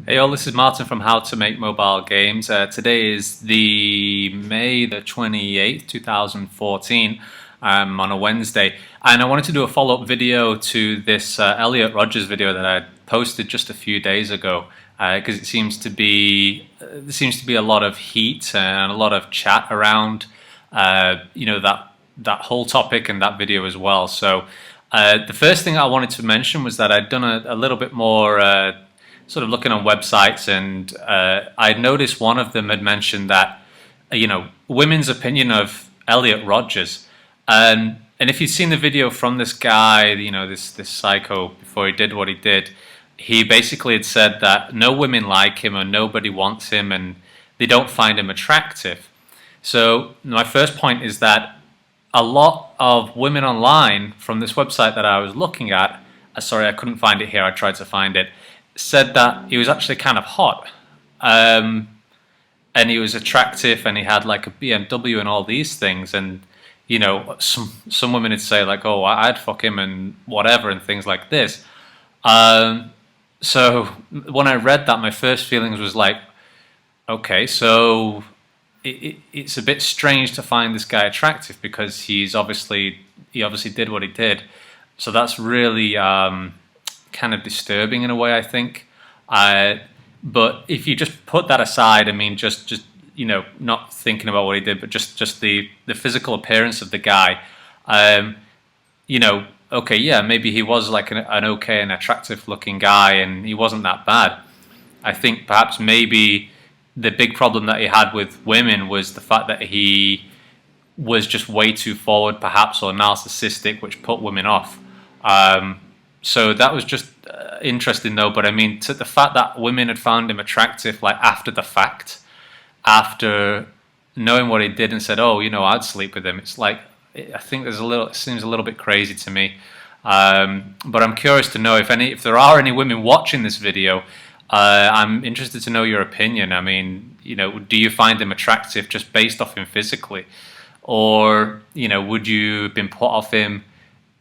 Hey all, this is Martin from How to Make Mobile Games. Today is the May the 28th, 2014, on a Wednesday, and I wanted to do a follow-up video to this Elliot Rogers video that I posted just a few days ago, because it seems to be there seems to be a lot of heat and a lot of chat around that whole topic and that video as well. So the first thing I wanted to mention was that I'd done a little bit more sort of looking on websites, and I'd noticed one of them had mentioned that, women's opinion of Elliot Rogers. And if you'd seen the video from this guy, this psycho, before he did what he did, he basically had said that no women like him and nobody wants him and they don't find him attractive. So my first point is that a lot of women online from this website that I was looking at, sorry, I couldn't find it here, I tried to find it, said that he was actually kind of hot, and he was attractive, and he had like a BMW and all these things, and some women would say like, oh, I'd fuck him and whatever and things like this. So when I read that, my first feelings was like, okay, so it's a bit strange to find this guy attractive because he obviously did what he did. So that's really kind of disturbing in a way, I think. But if you just put that aside, I mean, just not thinking about what he did, but just the physical appearance of the guy, okay, yeah, maybe he was like an okay and attractive looking guy, and he wasn't that bad. I think perhaps maybe the big problem that he had with women was the fact that he was just way too forward, perhaps, or narcissistic, which put women off. So that was just interesting, though. But I mean, to the fact that women had found him attractive, like after the fact, after knowing what he did, and said, "Oh, I'd sleep with him." It's like, I think it seems a little bit crazy to me. But I'm curious to know if there are any women watching this video. I'm interested to know your opinion. I mean, do you find him attractive just based off him physically, or would you have been put off him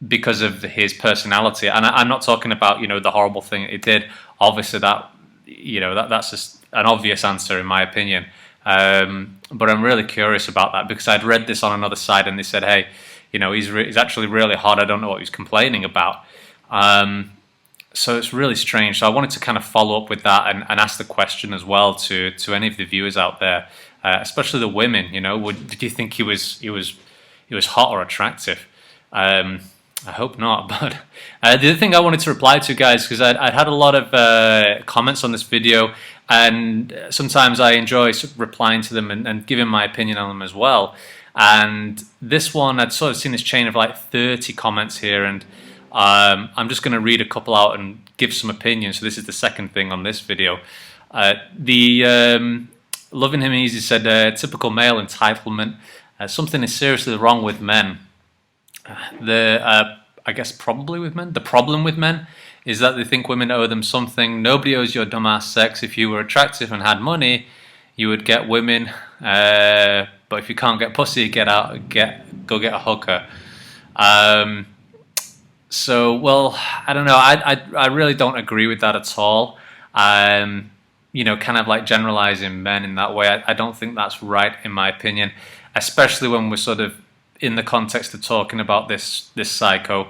because of his personality? And I'm not talking about the horrible thing he did. Obviously, that's just an obvious answer in my opinion. But I'm really curious about that because I'd read this on another site and they said, hey, he's actually really hot. I don't know what he's complaining about. So it's really strange. So I wanted to kind of follow up with that and ask the question as well to any of the viewers out there, especially the women. Did you think he was hot or attractive? I hope not. But the other thing I wanted to reply to, guys, because I'd had a lot of comments on this video, and sometimes I enjoy sort of replying to them and giving my opinion on them as well. And this one, I'd sort of seen this chain of like 30 comments here, and I'm just going to read a couple out and give some opinions. So this is the second thing on this video. Loving Him Easy said, typical male entitlement. Something is seriously wrong with men. I guess probably with men. The problem with men is that they think women owe them something. Nobody owes your dumbass sex. If you were attractive and had money, you would get women. But if you can't get pussy, go get a hooker. So, well, I don't know. I really don't agree with that at all. Kind of like generalizing men in that way. I don't think that's right, in my opinion, especially when we're sort of in the context of talking about this psycho.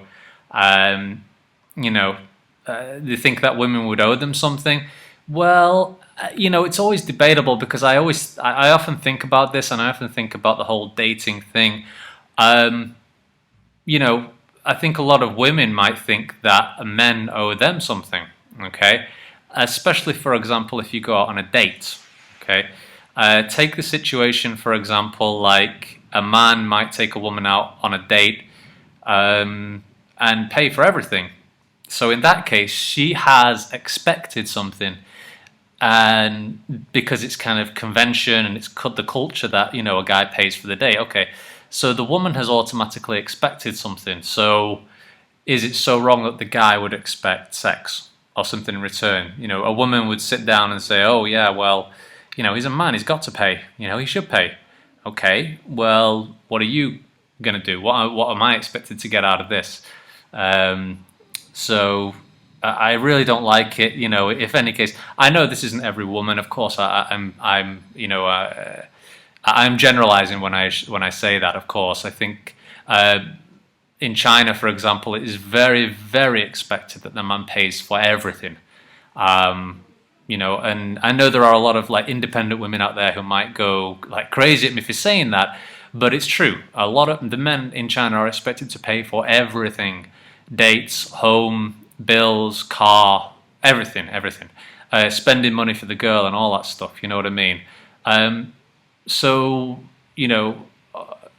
They think that women would owe them something. Well, it's always debatable because I often think about this, and I often think about the whole dating thing. I think a lot of women might think that men owe them something, okay? Especially, for example, if you go out on a date, okay? Take the situation, for example, like a man might take a woman out on a date and pay for everything. So in that case, she has expected something, and because it's kind of convention and it's the culture that a guy pays for the date. Okay, so the woman has automatically expected something. So is it so wrong that the guy would expect sex or something in return? A woman would sit down and say, oh yeah, well, he's a man, he's got to pay, he should pay. Okay, well, what are you going to do? What am I expected to get out of this? So I really don't like it. You know, if any case, I know this isn't every woman. Of course, I'm you know, I'm generalizing when I say that. Of course, I think in China, for example, it is very, very expected that the man pays for everything. You know, and I know there are a lot of like independent women out there who might go like crazy at me for saying that, but it's true. A lot of the men in China are expected to pay for everything: dates, home, bills, car, everything, everything. Spending money for the girl and all that stuff. You know what I mean? So you know,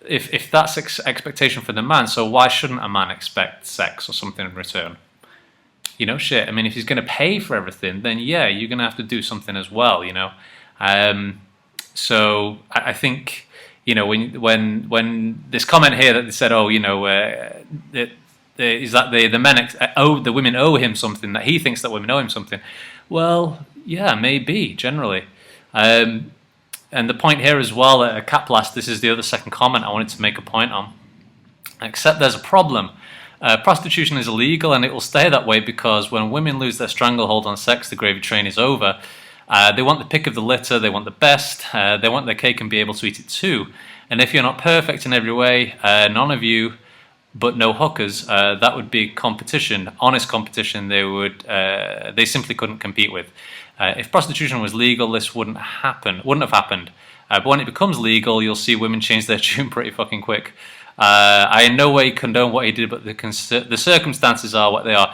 if that's expectation for the man, so why shouldn't a man expect sex or something in return? You know, shit. I mean, if he's going to pay for everything, then yeah, you're going to have to do something as well. You know, so I think, you know, when this comment here that they said, oh, you know, is that the men the women owe him something, that he thinks that women owe him something. Well, yeah, maybe generally. And the point here as well, Caplast, this is the other second comment I wanted to make a point on. Except there's a problem. Prostitution is illegal, and it will stay that way because when women lose their stranglehold on sex, the gravy train is over. They want the pick of the litter, they want the best, they want their cake and be able to eat it too. And if you're not perfect in every way, none of you, but no hookers, that would be competition, honest competition. They simply couldn't compete with. If prostitution was legal, this wouldn't have happened. But when it becomes legal, you'll see women change their tune pretty fucking quick. I in no way condone what he did, but the circumstances are what they are.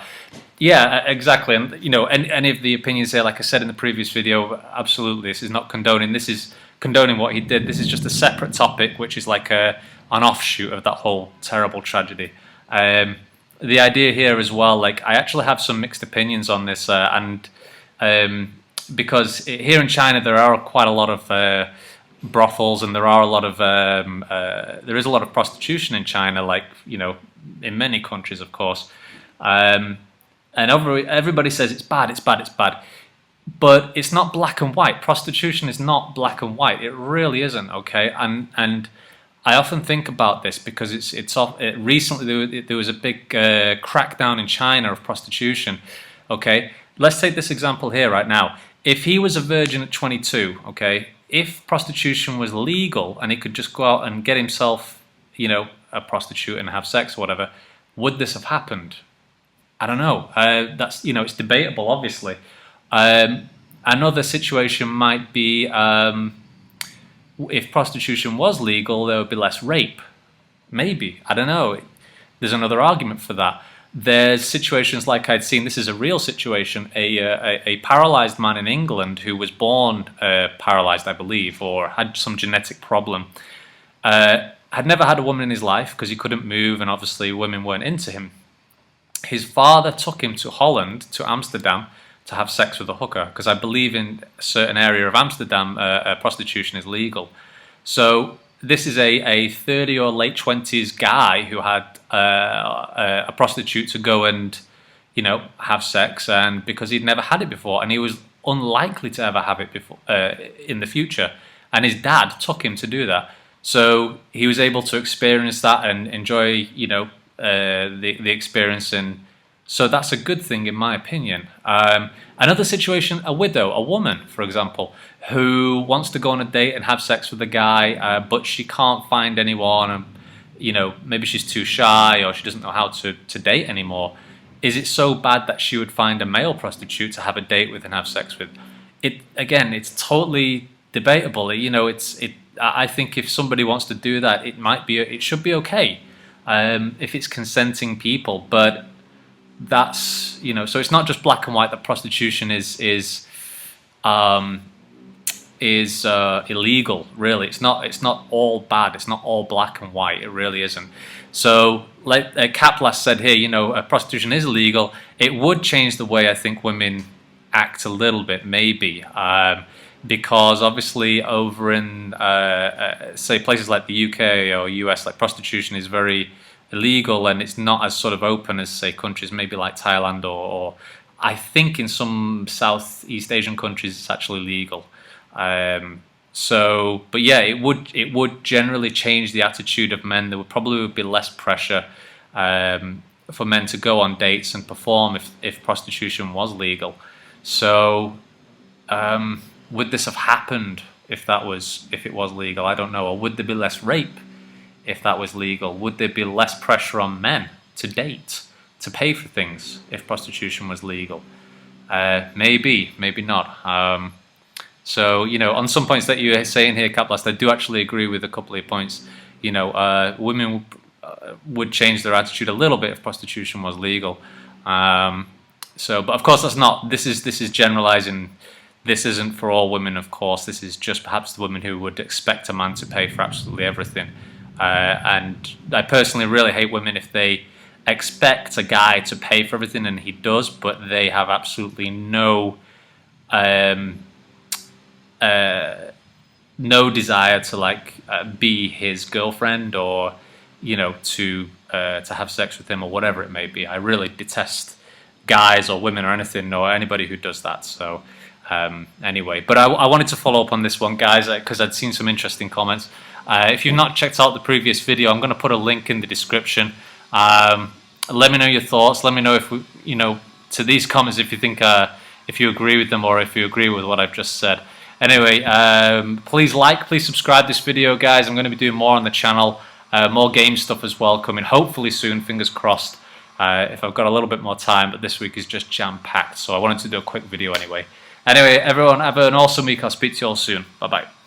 Yeah, exactly. And you know, any of the opinions there, like I said in the previous video, absolutely, this is not condoning. This is condoning what he did. This is just a separate topic, which is like an offshoot of that whole terrible tragedy. The idea here as well, like I actually have some mixed opinions on this, because here in China there are quite a lot of brothels, and there are a lot of there is a lot of prostitution in China, like, you know, in many countries, of course. And everybody says it's bad, it's bad, it's bad, but it's not black and white. Prostitution is not black and white. It really isn't. Okay, and I often think about this because recently there was a big crackdown in China of prostitution. Okay, let's take this example here right now. If he was a virgin at 22, okay, if prostitution was legal and he could just go out and get himself, you know, a prostitute and have sex or whatever, would this have happened? I don't know. That's, you know, it's debatable, obviously. Another situation might be if prostitution was legal, there would be less rape. Maybe. I don't know. There's another argument for that. There's situations like I'd seen, this is a real situation, a paralyzed man in England who was born paralyzed, I believe, or had some genetic problem. Had never had a woman in his life because he couldn't move, and obviously women weren't into him. His father took him to Holland, to Amsterdam, to have sex with a hooker, because I believe in a certain area of Amsterdam prostitution is legal. So this is a 30 or late 20s guy who had a prostitute to go and, you know, have sex, and because he'd never had it before, and he was unlikely to ever have it before in the future, and his dad took him to do that. So he was able to experience that and enjoy, you know, the experience, and so that's a good thing in my opinion. Another situation, a widow, a woman, for example, who wants to go on a date and have sex with a guy, but she can't find anyone, and, you know, maybe she's too shy or she doesn't know how to date anymore. Is it so bad that she would find a male prostitute to have a date with and have sex with? It, again, it's totally debatable. You know, I think if somebody wants to do that, it should be okay if it's consenting people. But that's, you know, so it's not just black and white that prostitution is illegal. Really, it's not all bad. It's not all black and white. It really isn't. So, like Kaplas said here, you know, prostitution is illegal. It would change the way I think women act a little bit, maybe, because obviously over in say places like the UK or US, like prostitution is very illegal, and it's not as sort of open as, say, countries maybe like Thailand, or I think in some Southeast Asian countries it's actually legal. So, but yeah, it would generally change the attitude of men. There would probably be less pressure for men to go on dates and perform if prostitution was legal. So would this have happened if it was legal? I don't know. Or would there be less rape if that was legal? Would there be less pressure on men to date, to pay for things if prostitution was legal? Maybe not. So, you know, on some points that you're saying here, Caplast, I do actually agree with a couple of points. You know, women would change their attitude a little bit if prostitution was legal. So, but of course, this is generalizing. This isn't for all women, of course. This is just perhaps the women who would expect a man to pay for absolutely everything. And I personally really hate women if they expect a guy to pay for everything and he does, but they have absolutely no desire to like be his girlfriend, or you know, to have sex with him or whatever it may be. I really detest guys or women or anything or anybody who does that. So anyway, but I wanted to follow up on this one, guys, because I'd seen some interesting comments. If you've not checked out the previous video, I'm going to put a link in the description. Let me know your thoughts. Let me know if you know, to these comments, if you think if you agree with them or if you agree with what I've just said. Anyway, please subscribe this video, guys. I'm going to be doing more on the channel, more game stuff as well coming hopefully soon, fingers crossed, if I've got a little bit more time, but this week is just jam-packed, so I wanted to do a quick video anyway. Anyway, everyone, have an awesome week. I'll speak to you all soon. Bye-bye.